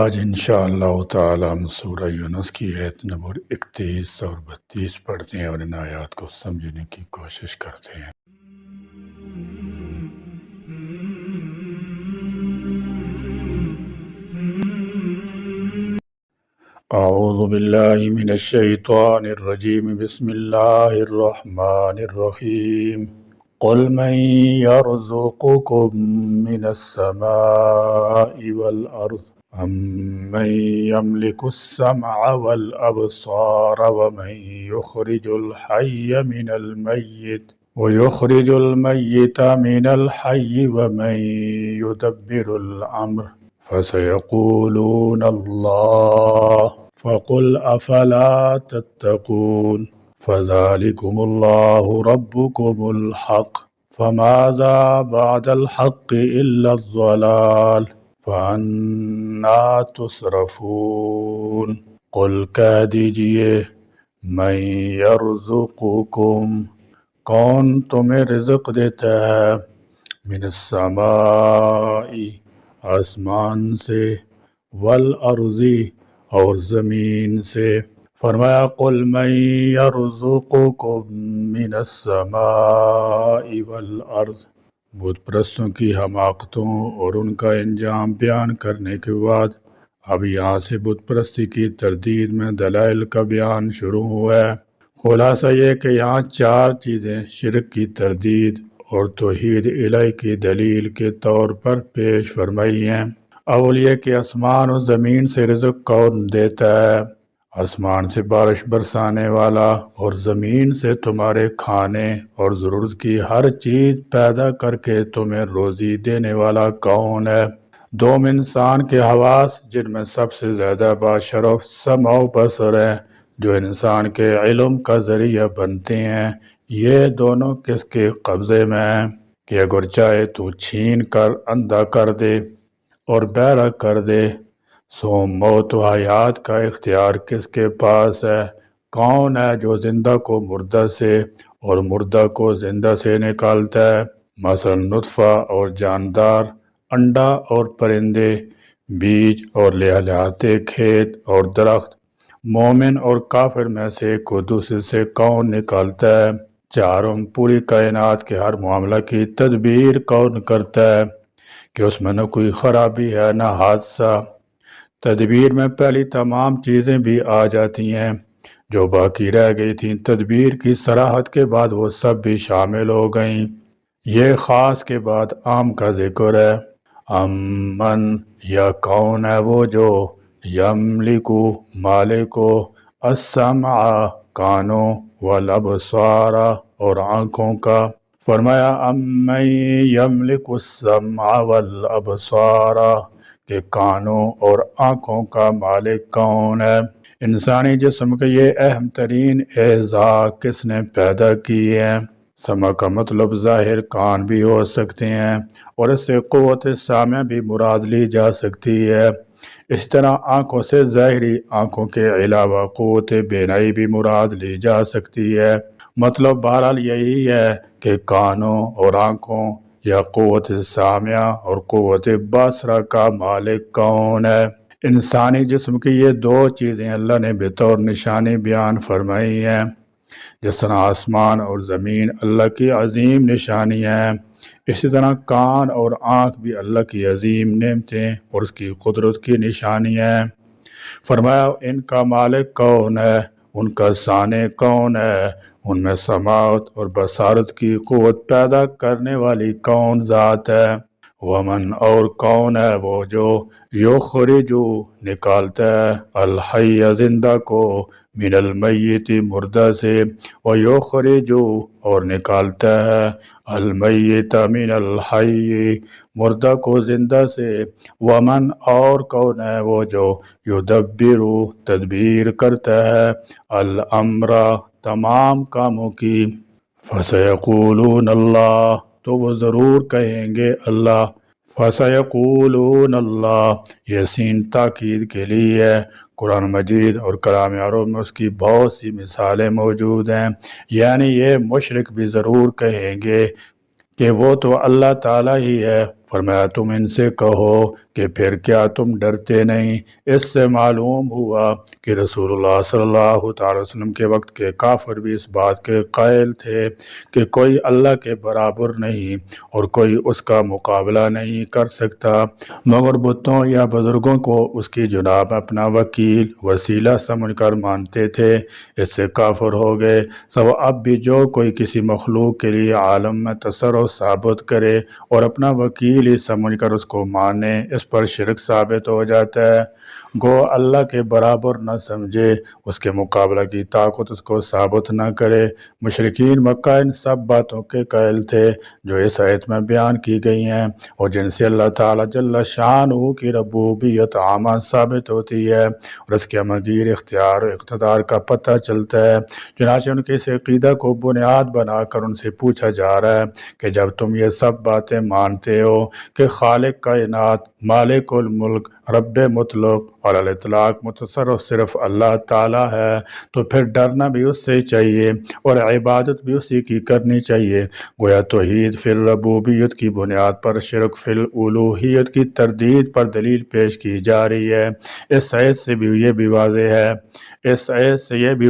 آج انشاءاللہ تعالی ہم سورہ یونس کی آیت نمبر 31 اور 32 پڑھتے ہیں اور ان آیات کو سمجھنے کی کوشش کرتے ہیں۔ اعوذ باللہ من الشیطان الرجیم، بسم اللہ الرحمن الرحیم۔ قل من يرزقكم من السماء والأرض أَمَّن يَمْلِكُ السَّمْعَ وَالْأَبْصَارَ وَمَن يُخْرِجُ الْمَيِّتَ مِنَ الْحَيِّ وَمَن يُدَبِّرُ الْأَمْرَ فَسَيَقُولُونَ اللَّهُ فَقُلْ أَفَلَا تَتَّقُونَ فَذَلِكُمُ اللَّهُ رَبُّكُمُ الْحَقُّ فَمَاذَا بَعْدَ الْحَقِّ إِلَّا الضَّلَالُ فَأَنَّىٰ تُصْرَفُونَ۔ قل کہہ دیجئے، مَن یرزقکم، کون تمہیں رزق دیتا ہے، من السماء، آسمان سے، والارض، اور زمین سے۔ فرمایا قل من یرزقکم من السماء والارض۔ بت پرستوں کی حماقتوں اور ان کا انجام بیان کرنے کے بعد اب یہاں سے بت پرستی کی تردید میں دلائل کا بیان شروع ہوا ہے۔ خلاصہ یہ کہ یہاں چار چیزیں شرک کی تردید اور توحید الہی کی دلیل کے طور پر پیش فرمائی ہیں۔ اول یہ کہ آسمان و زمین سے رزق کون دیتا ہے، آسمان سے بارش برسانے والا اور زمین سے تمہارے کھانے اور ضرورت کی ہر چیز پیدا کر کے تمہیں روزی دینے والا کون ہے۔ دوم انسان کے حواس، جن میں سب سے زیادہ باشرف سمع و بصر ہیں، جو انسان کے علم کا ذریعہ بنتے ہیں، یہ دونوں کس کے قبضے میں ہیں کہ اگر چاہے تو چھین کر اندھا کر دے اور بہرا کر دے۔ سو موت و حیات کا اختیار کس کے پاس ہے؟ کون ہے جو زندہ کو مردہ سے اور مردہ کو زندہ سے نکالتا ہے؟ مثلا نطفہ اور جاندار، انڈا اور پرندے، بیج اور لہلہاتے کھیت اور درخت، مومن اور کافر میں سے کو دوسرے سے کون نکالتا ہے؟ چاروں پوری کائنات کے ہر معاملہ کی تدبیر کون کرتا ہے کہ اس میں نہ کوئی خرابی ہے نہ حادثہ۔ تدبیر میں پہلی تمام چیزیں بھی آ جاتی ہیں جو باقی رہ گئی تھیں، تدبیر کی صراحت کے بعد وہ سب بھی شامل ہو گئیں۔ یہ خاص کے بعد عام کا ذکر ہے۔ امن، یا کون ہے وہ جو یملکو، مالک ہو، السمع، کانوں، والابصار، اور آنکھوں کا۔ فرمایا امن یملک السمع والابصار، کہ کانوں اور آنکھوں کا مالک کون ہے۔ انسانی جسم کے یہ اہم ترین اعضاء کس نے پیدا کیے ہیں؟ سمع کا مطلب ظاہر کان بھی ہو سکتے ہیں اور اس سے قوت سامع بھی مراد لی جا سکتی ہے۔ اس طرح آنکھوں سے ظاہری آنکھوں کے علاوہ قوت بینائی بھی مراد لی جا سکتی ہے۔ مطلب بہرحال یہی ہے کہ کانوں اور آنکھوں یا قوت سامعہ اور قوت باصرہ کا مالک کون ہے۔ انسانی جسم کی یہ دو چیزیں اللہ نے بطور نشانی بیان فرمائی ہیں۔ جس طرح آسمان اور زمین اللہ کی عظیم نشانی ہیں، اسی طرح کان اور آنکھ بھی اللہ کی عظیم نعمتیں اور اس کی قدرت کی نشانی ہیں۔ فرمایا ان کا مالک کون ہے، ان کا صانع کون ہے، ان میں سماعت اور بصارت کی قوت پیدا کرنے والی کون ذات ہے۔ ومن، اور کون ہے وہ جو یخرجو، نکالتا ہے، الحی، زندہ کو، من المیت، مردہ سے، ویخرجو، اور نکالتا ہے، المیت من الحی، مردہ کو زندہ سے۔ ومن، اور کون ہے وہ جو یدبرو، تدبیر کرتا ہے، الامر، تمام کاموں کی۔ فسیقولون اللہ، تو وہ ضرور کہیں گے اللہ۔ فسیقولون اللہ، یہ سین تاکید کے لیے ہے۔ قرآن مجید اور کلام عرب میں اس کی بہت سی مثالیں موجود ہیں، یعنی یہ مشرک بھی ضرور کہیں گے کہ وہ تو اللہ تعالیٰ ہی ہے۔ فرمایا تم ان سے کہو کہ پھر کیا تم ڈرتے نہیں؟ اس سے معلوم ہوا کہ رسول اللہ صلی اللہ تعالی وسلم کے وقت کے کافر بھی اس بات کے قائل تھے کہ کوئی اللہ کے برابر نہیں اور کوئی اس کا مقابلہ نہیں کر سکتا، مگر بتوں یا بزرگوں کو اس کی جناب اپنا وکیل وسیلہ سمجھ کر مانتے تھے، اس سے کافر ہو گئے۔ سب اب بھی جو کوئی کسی مخلوق کے لیے عالم میں تصرف ثابت کرے اور اپنا وکیل ہی سمجھ کر اس کو مانے، اس پر شرک ثابت ہو جاتا ہے۔ گو اللہ کے برابر نہ سمجھے، اس کے مقابلہ کی طاقت اس کو ثابت نہ کرے۔ مشرکین مکہ ان سب باتوں کے قائل تھے جو اس آیت میں بیان کی گئی ہیں اور جن سے اللہ تعالیٰ جل شانہ کی ربوبیت عامہ ثابت ہوتی ہے اور اس کے مغیر اختیار و اقتدار کا پتہ چلتا ہے۔ چنانچہ ان کے اس عقیدہ کو بنیاد بنا کر ان سے پوچھا جا رہا ہے کہ جب تم یہ سب باتیں مانتے ہو کہ خالق کائنات، مالک الملک، رب مطلق اور الاطلاق متصرف صرف اللہ تعالیٰ ہے، تو پھر ڈرنا بھی اس سے چاہیے اور عبادت بھی اسی کی کرنی چاہیے۔ گویا توحید فی الربوبیت کی بنیاد پر شرک فی الالوہیت کی تردید پر دلیل پیش کی جا رہی ہے۔ اس آیت سے بھی یہ بھی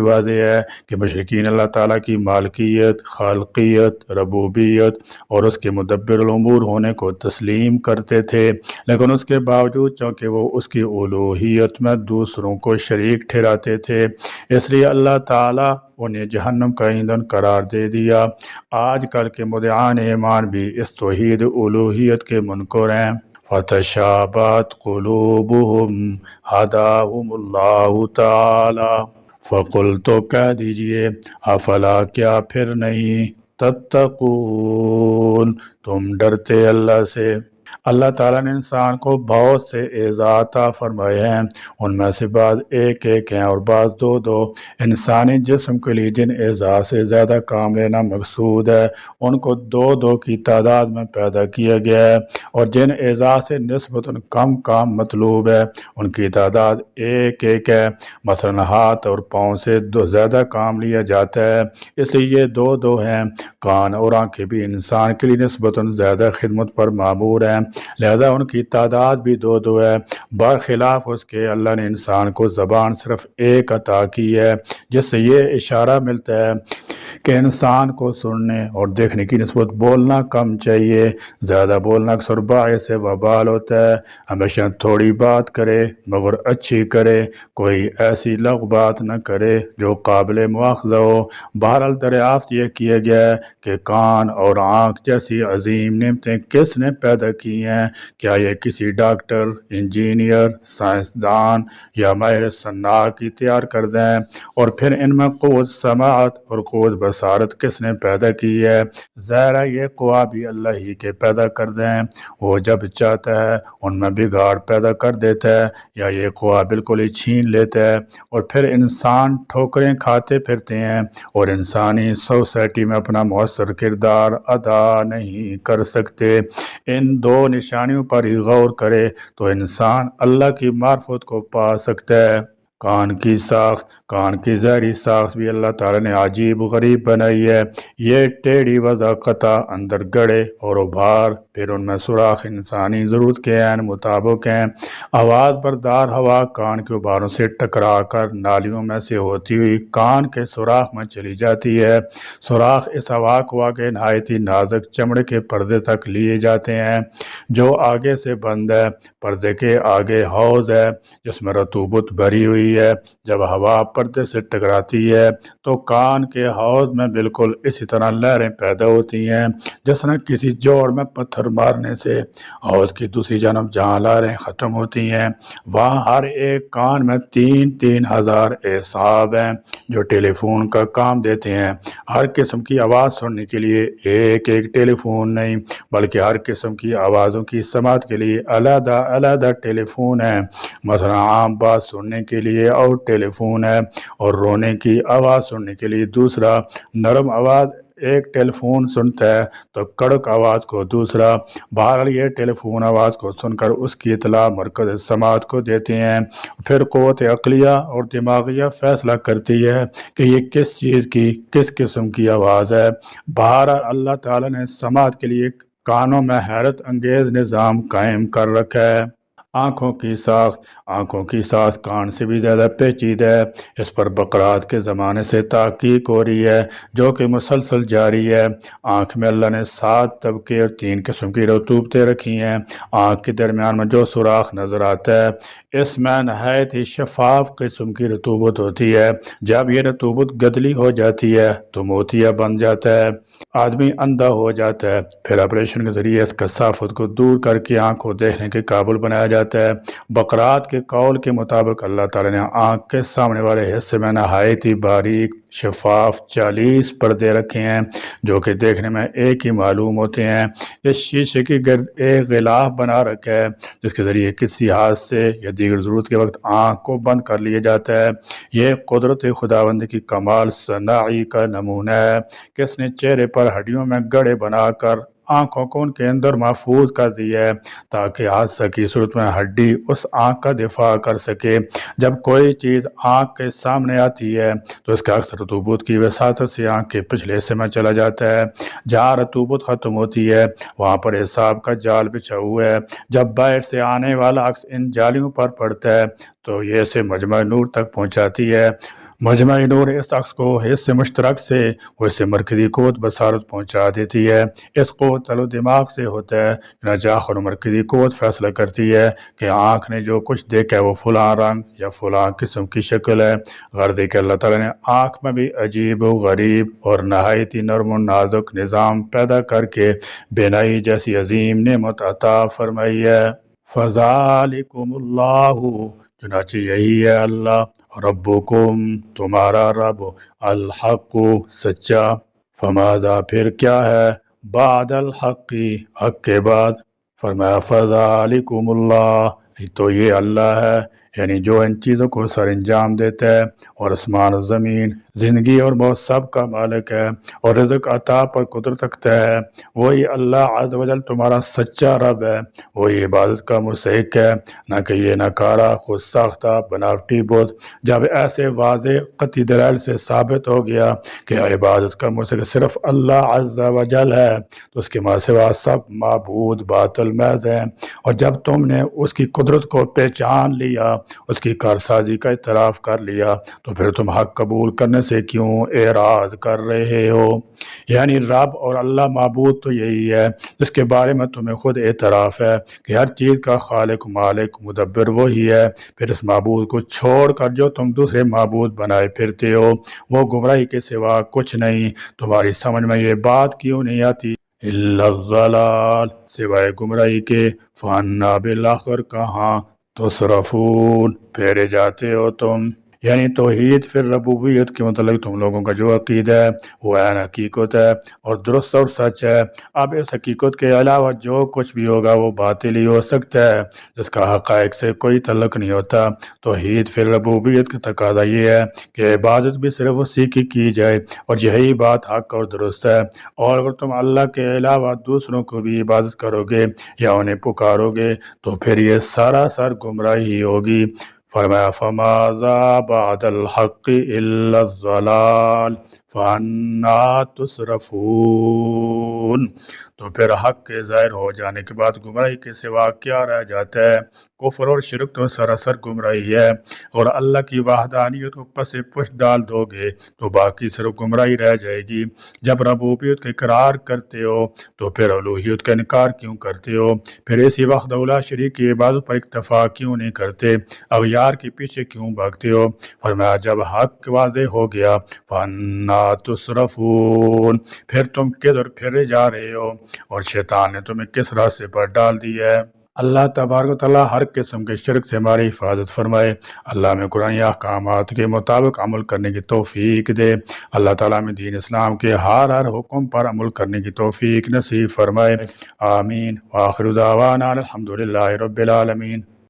واضح ہے کہ مشرکین اللہ تعالیٰ کی مالکیت، خالقیت، ربوبیت اور اس کے مدبر الامور ہونے کو تسلیم کرتے تھے، لیکن اس کے باوجود چونکہ وہ اس کی الوہیت میں دوسروں کو شریک ٹھہراتے تھے، اس لیے اللہ تعالیٰ انہیں جہنم کا ایندھن قرار دے دیا۔ آج کل کے مدعان ایمان بھی اس توحید الوہیت کے منکر ہیں۔ فَتَشَابَهَتْ قُلُوبُهُمْ هَدَاهُمُ اللَّهُ تَعَالَى فَقُلْ تو کہہ دیجئے افلا کیا پھر نہیں تتقون تم ڈرتے اللہ سے۔ اللہ تعالیٰ نے انسان کو بہت سے اعزاز عطا فرمائے ہیں، ان میں سے بعض ایک ایک ہیں اور بعض دو دو۔ انسانی جسم کے لیے جن اعزاز سے زیادہ کام لینا مقصود ہے ان کو دو دو کی تعداد میں پیدا کیا گیا ہے، اور جن اعزاز سے نسبتاً کم کام مطلوب ہے ان کی تعداد ایک ایک ہے۔ مثلا ہاتھ اور پاؤں سے زیادہ کام لیا جاتا ہے، اس لیے یہ دو دو ہیں۔ کان اور آنکھیں بھی انسان کے لیے نسبتاً زیادہ خدمت پر معمور ہیں، لہذا ان کی تعداد بھی دو دو ہے۔ برخلاف اس کے اللہ نے انسان کو زبان صرف ایک عطا کی ہے، جس سے یہ اشارہ ملتا ہے کہ انسان کو سننے اور دیکھنے کی نسبت بولنا کم چاہیے۔ زیادہ بولنا اکثر باعث وبال ہوتا ہے۔ ہمیشہ تھوڑی بات کرے مگر اچھی کرے، کوئی ایسی لغو بات نہ کرے جو قابل مواخذہ ہو۔ بہرحال دریافت یہ کیا گیا ہے کہ کان اور آنکھ جیسی عظیم نعمتیں کس نے پیدا کی ہیں؟ کیا یہ کسی ڈاکٹر، انجینئر، سائنسدان یا ماہر صناعہ کی تیار کردہ ہیں؟ اور پھر ان میں قوت سماعت اور قوت بصارت کس نے پیدا کی ہے؟ ظاہر ہے یہ قوا بھی اللہ ہی کے پیدا کردہ ہیں، وہ جب چاہتا ہے ان میں بگاڑ پیدا کر دیتا ہے یا یہ قوا بالکل ہی چھین لیتا ہے، اور پھر انسان ٹھوکریں کھاتے پھرتے ہیں اور انسانی سوسائٹی میں اپنا مؤثر کردار ادا نہیں کر سکتے۔ ان دو نشانیوں پر ہی غور کرے تو انسان اللہ کی معرفت کو پا سکتا ہے۔ کان کی ساخت، کان کی ظاہری ساخت بھی اللہ تعالیٰ نے عجیب غریب بنائی ہے۔ یہ ٹیڑھی وضع قطع اندر گڑے اور ابھار، پھر ان میں سوراخ انسانی ضرورت کے عین مطابق ہیں۔ آواز بردار ہوا کان کے ابھاروں سے ٹکرا کر نالیوں میں سے ہوتی ہوئی کان کے سوراخ میں چلی جاتی ہے۔ سوراخ اس ہوا کو آگے نہایت ہی نازک چمڑے کے پردے تک لیے جاتے ہیں جو آگے سے بند ہے۔ پردے کے آگے حوض ہے جس میں رطوبت بھری ہوئی ہے۔ جب ہوا پردے سے ٹکراتی ہے تو کان کے حوض میں بالکل اسی طرح لہریں پیدا ہوتی ہیں جس طرح کسی جوڑ میں پتھر مارنے سے حوض کی دوسری جانب جہاں لہریں ختم ہوتی ہیں وہاں ہر ایک کان میں 3,000 اعصاب ہیں جو ٹیلی فون کا کام دیتے ہیں۔ ہر قسم کی آواز سننے کے لیے ایک ایک ٹیلی فون نہیں بلکہ ہر قسم کی آوازوں کی سماعت کے لیے علیحدہ علیحدہ ٹیلی فون ہیں۔ مثلا عام بات سننے کے لیے اور ٹیلی فون ہے اور رونے کی آواز سننے کے لیے دوسرا۔ نرم آواز ایک ٹیلی فون سنتا ہے تو کڑک آواز کو دوسرا۔ بہرحال یہ ٹیلی فون آواز کو سن کر اس کی اطلاع مرکز سماعت کو دیتے ہیں، پھر قوت عقلیہ اور دماغیہ فیصلہ کرتی ہے کہ یہ کس چیز کی کس قسم کی آواز ہے۔ بہرحال اللہ تعالیٰ نے سماعت کے لیے ایک کانوں میں حیرت انگیز نظام قائم کر رکھا ہے۔ آنکھوں کی ساخت کان سے بھی زیادہ پیچیدہ ہے۔ اس پر بقرات کے زمانے سے تحقیق ہو رہی ہے جو کہ مسلسل جاری ہے۔ آنکھ میں اللہ نے 7 طبقے اور 3 قسم کی رطوبتیں رکھی ہیں۔ آنکھ کے درمیان میں جو سوراخ نظر آتا ہے اس میں نہایت ہی شفاف قسم کی رطوبت ہوتی ہے۔ جب یہ رطوبت گدلی ہو جاتی ہے تو موتیا بن جاتا ہے، آدمی اندھا ہو جاتا ہے۔ پھر آپریشن کے ذریعے اس کثافت کو دور کر کے آنکھ کو دیکھنے کے قابل بنایا جاتا ہے۔ بقرات کے قول کے مطابق اللہ تعالی نے آنکھ کے سامنے والے حصے میں نہایت ہی باریک شفاف 40 پردے رکھے ہیں جو کہ دیکھنے میں ایک ہی معلوم ہوتے ہیں۔ اس شیشے کی گرد ایک غلاف بنا رکھا ہے جس کے ذریعے کسی حادثے یا دیگر ضرورت کے وقت آنکھ کو بند کر لیا جاتا ہے۔ یہ قدرت خداوند کی کمال صناعی کا نمونہ ہے کہ اس نے چہرے پر ہڈیوں میں گڑھے بنا کر آنکھوں کو ان کے اندر محفوظ کر دیا ہے تاکہ حادثہ کی صورت میں ہڈی اس آنکھ کا دفاع کر سکے۔ جب کوئی چیز آنکھ کے سامنے آتی ہے تو اس کا اکثر رطوبت کی وساطت سے آنکھ کے پچھلے حصے میں چلا جاتا ہے۔ جہاں رطوبت ختم ہوتی ہے وہاں پر حساب کا جال بچھا ہوا ہے۔ جب باہر سے آنے والا عکس ان جالیوں پر پڑتا ہے تو یہ اسے مجمع نور تک پہنچاتی ہے۔ مجمع نور اس عکس کو حص مشترک سے وہ اسے مرکزی قوت بصارت پہنچا دیتی ہے۔ اس قوت تلو دماغ سے ہوتا ہے، چنانچہ آخر مرکزی قوت فیصلہ کرتی ہے کہ آنکھ نے جو کچھ دیکھا ہے وہ فلاں رنگ یا فلاں قسم کی شکل ہے۔ غرض ہے کہ اللہ تعالیٰ نے آنکھ میں بھی عجیب و غریب اور نہایت ہی نرم و نازک نظام پیدا کر کے بینائی جیسی عظیم نعمت عطا فرمائی ہے۔ فَذَلِكُمُ اللَّهُ، چنانچہ یہی ہے اللہ، ربکم تمہارا رب، الحق سچا، فماذا پھر کیا ہے، بعد الحق حق کے بعد، فرمایا فذالکم اللہ، تو یہ اللہ ہے یعنی جو ان چیزوں کو سر انجام دیتا ہے اور آسمان و زمین زندگی اور موت سب کا مالک ہے اور رزق عطا پر قدرت رکھتا ہے، وہی اللہ عز و جل تمہارا سچا رب ہے، وہی عبادت کا مستحق ہے، نہ کہ یہ ناکارہ خود ساختہ بناوٹی بت۔ جب ایسے واضح قطعی دلائل سے ثابت ہو گیا کہ عبادت کا مستحق صرف اللہ عز و جل ہے تو اس کے ماں سوا سب معبود باطل محض ہیں، اور جب تم نے اس کی قدرت کو پہچان لیا، اس کی کارسازی کا اعتراف کر لیا، تو پھر تم حق قبول کرنے سے کیوں اعراض کر رہے ہو؟ یعنی رب اور اللہ معبود تو یہی ہے جس کے بارے میں تمہیں خود اعتراف ہے کہ ہر چیز کا خالق مالک مدبر وہی ہے۔ پھر اس معبود کو چھوڑ کر جو تم دوسرے معبود بنائے پھرتے ہو وہ گمراہی کے سوا کچھ نہیں۔ تمہاری سمجھ میں یہ بات کیوں نہیں آتی؟ الا الضلال، سوائے گمراہی کے، فانا بالآخر کہاں تصرفون، پھیرے جاتے ہو تم۔ یعنی توحید پھر ربوبیت کے متعلق تم لوگوں کا جو عقیدہ ہے وہ عین حقیقت ہے اور درست اور سچ ہے۔ اب اس حقیقت کے علاوہ جو کچھ بھی ہوگا وہ باطل ہی ہو سکتا ہے جس کا حقائق سے کوئی تعلق نہیں ہوتا۔ توحید پھر ربوبیت کا تقاضا یہ ہے کہ عبادت بھی صرف اسی کی جائے اور یہی بات حق اور درست ہے، اور اگر تم اللہ کے علاوہ دوسروں کو بھی عبادت کرو گے یا انہیں پکارو گے تو پھر یہ سراسر گمراہی ہوگی۔ فرمایا فماذا بعد الحق الا الضلال فانا تصرفون، تو پھر حق کے ظاہر ہو جانے کے بعد گمراہی کے سوا کیا رہ جاتا ہے؟ کفر اور شرک تو سراسر گمراہی ہے، اور اللہ کی وحدانیت کو پس پش ڈال دو گے تو باقی صرف گمراہی رہ جائے گی۔ جب ربوبیت کا اقرار کرتے ہو تو پھر الوہیت کا انکار کیوں کرتے ہو؟ پھر اسی وحدہ لا شریک کی عبادت پر اکتفا کیوں نہیں کرتے؟ اغیار کے پیچھے کیوں بھاگتے ہو؟ فرمایا جب حق واضح ہو گیا فانا تصرفون، پھر تم کدھر پھرے جا رہے ہو اور شیطان نے تمہیں کس راستے پر ڈال دیا ہے؟ اللہ تبارک و تعالیٰ ہر قسم کے شرک سے ہماری حفاظت فرمائے۔ اللہ میں قرآن احکامات کے مطابق عمل کرنے کی توفیق دے۔ اللہ تعالیٰ میں دین اسلام کے ہر حکم پر عمل کرنے کی توفیق نصیب فرمائے۔ آمین۔ وآخر دعوانا الحمدللہ رب العالمین۔